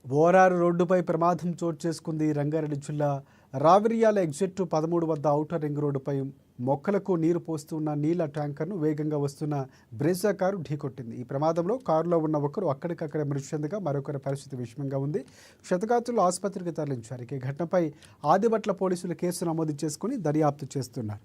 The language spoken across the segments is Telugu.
ఓరారు రోడ్డుపై ప్రమాదం చోటు చేసుకుంది. రంగారెడ్డి జిల్లా రావిర్యాల ఎగ్జిట్ 13 వద్ద ఔటర్ రింగ్ రోడ్డుపై మొక్కలకు నీరు పోస్తున్న నీళ్ల ట్యాంకర్ను వేగంగా వస్తున్న బ్రెజా కారు ఢీకొట్టింది. ఈ ప్రమాదంలో కారులో ఉన్న ఒకరు అక్కడికక్కడే మృతి చెందగా మరొకరి పరిస్థితి విషమంగా ఉంది. క్షతగాత్రులు ఆసుపత్రికి తరలించారు. ఈ ఘటనపై ఆదిబట్ల పోలీసులు కేసు నమోదు చేసుకుని దర్యాప్తు చేస్తున్నారు.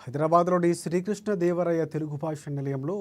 హైదరాబాద్లోని శ్రీకృష్ణదేవరాయ తెలుగు భాష నిలయంలో